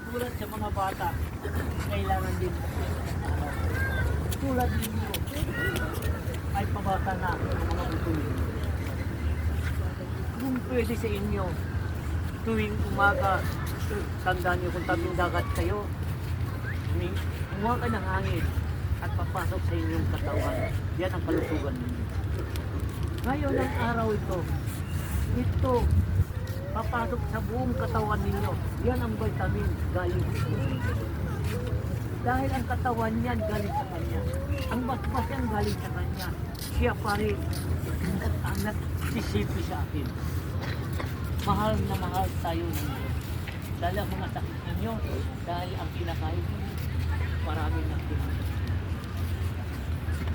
tulad sa mga bata, kailangan din tulad ninyo ay pabata na ang mga butuin. Kung pwede sa inyo, tuwing umaga, tandaan nyo kung tabing dagat kayo, kumuha ka ng hangin at papasok sa inyong katawan. Yan ang kalusugan ninyo. Ngayon ang araw ito papasok sa buong katawan ninyo. Yan ang vitamin galing dito. Dahil ang katawan niyan galing sa kanya. Ang basbas yan galing sa kanya. Siya pa rin ang nagsisipi sa akin. Mahal na mahal tayo ng Diyos. Dahil ang mga sakit ninyo, dahil ang kinakain ninyo, marami na kinakain.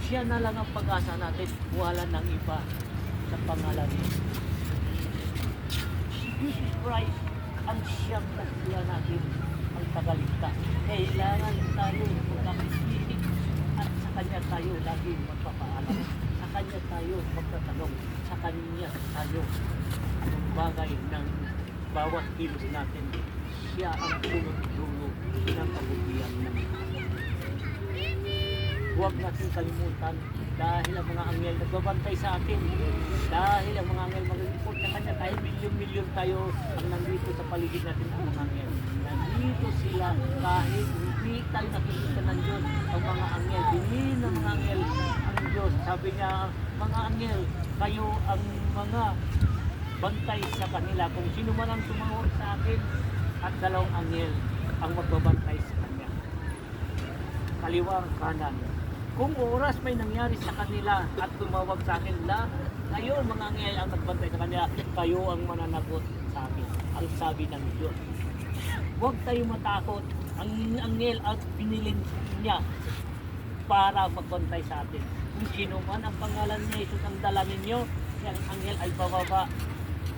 Siya na lang ang pag-asa natin, wala ng iba sa pangalan niya. Jesus Christ ang siyang nagsiya natin ang tagaligtas. Kailangan tayo magkakisisig at sa Kanya tayo lagi magpapaalam. Sa Kanya tayo magtatanong. Sa Kanya tayo anong bagay ng bawat kilos natin. Siya ang punot-dulo ng kabutihan ng huwag natin kalimutan dahil ang mga anghel nagbabantay sa atin. Dahil ang mga anghel mag-report sa Kanya, kahit milyon-milyon tayo ang nandito sa paligid natin ang mga anghel. Nandito sila kahit hindi tayo nakikita ng Diyos. Ang mga anghel, dinilin ng mga anghel ang Diyos. Sabi niya, mga anghel, kayo ang mga bantay sa kanila. Kung sino man ang tumawag sa akin at dalawang anghel ang magbabantay sa Kanya. Kaliwang kanan. Kung oras may nangyari sa kanila at tumawag sa akin na, kayo mga anghel ang nagbantay sa kanila, kayo ang mananagot sa akin. Ang sabi ng Diyos. Huwag tayo matakot. Ang anghel at pinilin niya para magbantay sa atin. Kung sino man ang pangalan niya, Jesus ang dala ninyo, ang anghel ay bababa,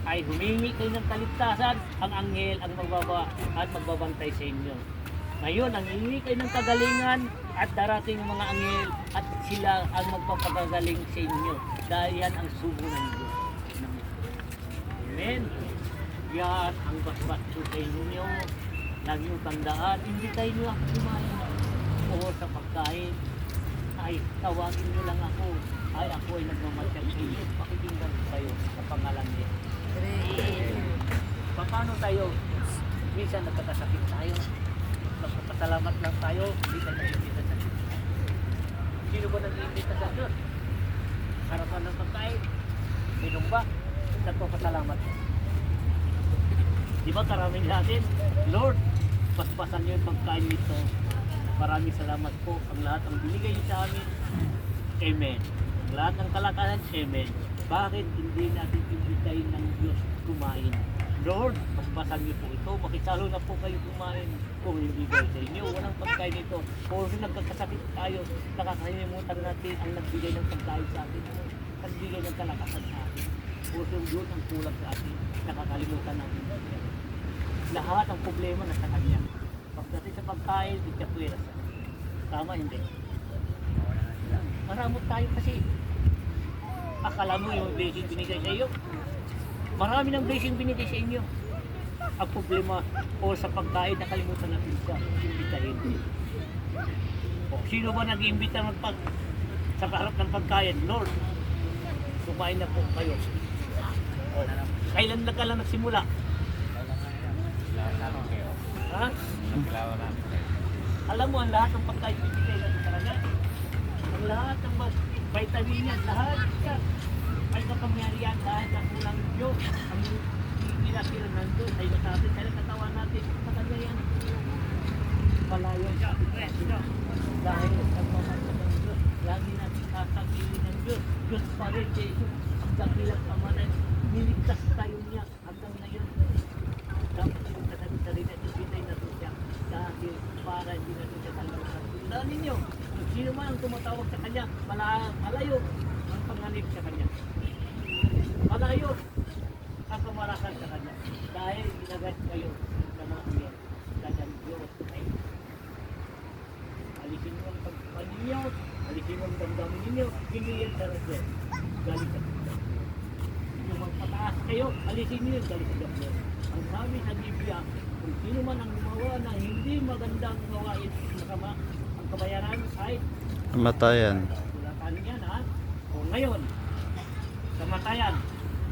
ay humingi kayo ng kaligtasan, ang anghel ang magbaba at magbabantay sa inyo. Ngayon, ang hihingi kayo ng kagalingan at darating mga anghel at sila ang magpapagagaling sa inyo dahil yan ang sugo ng Diyos. Amen. Yan ang basbas ko sa inyo. Lagi yung tandaan, imbitahin nyo ako kumain o sa pagkain. Ay, tawagin nyo lang ako. Ay, ako ay nagmamasyal sa inyo. Pakikinggan ko kayo sa pangalan niya. Paano tayo? Minsan nagkakasakit tayo. Magpapasalamat lang tayo, hindi tayo nag-imbita sa Diyos. Sino ba nag-imbita sa Diyos? Harapan ng pagkain. Sino ba? Nagpapasalamat. Di ba karaming natin? Lord, paspasan niyo yung pagkain nito. Maraming salamat po. Ang lahat ang binigay niyo sa amin. Amen. Ang lahat ng kalakalan, Amen. Bakit hindi natin imbitahin ng Diyos kumain? Lord, paspasan niyo po ito. Makisalo na po kayo kumain. Kung hindi dahil sa inyo, walang pagkain ito. Kung nagkakasakit tayo, nakakalimutan natin ang nagbigay ng pagkain sa atin. Nagbigay ng kalakasan sa atin. Puso Diyos ang kulang sa atin. Nakakalimutan natin. Lahat ang problema nasa Kanya. Pagdating sa pagkain, ikapuweras. Tama, hindi? Maramot tayo kasi. Akala mo yung blessing binigay sa iyo. Marami ng blessing binigay sa inyo. Ang problema o sa pagkain, nakalimutan natin siya. Imbitahin. O, sino ba nag-iimbita sa harap ng pagkain? Lord, kumain na po kayo. O, kailan na ka lang nagsimula? Ha? Alam mo, ang lahat ng pagkain bibigay natin sa kanya. Ang lahat ng vitamin niya, lahat siya ay kapangyarihan dahil sa kulang Diyos. Ang pinakira ng Diyos ay natin, dahil katawan natin sa kanya yan. Palayo siya, dahil sa pamamagitan ng Diyos, lagi natin kasagilin ng Diyos. Diyos pa rin, Jesus, ang dakilang amanan, niligtas tayo niya hanggang ngayon. Dapat yung kasabi-sabi na ibitay natin siya dahil para hindi natin siya kalimutan. Tandaan ninyo, kung sino man ang tumatawag sa kanya, malayo ang panganib sa kanya. Malayo ang pamarasan sa kanya dahil ginagat kayo sa mga anghel. Kanyang Diyos ay alisin mo ang pagkakas ninyo, alisin mo ang damdamin ninyo, hindi yan sa Diyos. Galing sa Diyos. Yung magpataas kayo, alisin niyo yung galing sa Diyos. Ang sabi sa Biblia, kung sino man ang gumawa na hindi magandang gawain ang kabayaran ay Kamatayan. tulatan yan ha. O ngayon, kamatayan.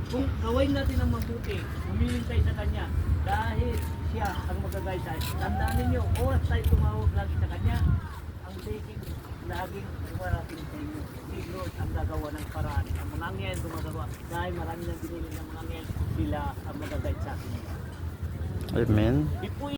Kung gawin natin ang mabuti, humiling tayo sa Kanya dahil siya ang magagay tayo. Tandaan ninyo, oras tayo tumawag lagi sa Kanya, ang dating laging umarating sa inyo. Si Lord ang gagawa ng paraan. Ang mga angel gumagawa dahil marami nang binili ng mga angel, sila ang magagay sa atin. Amen. Di po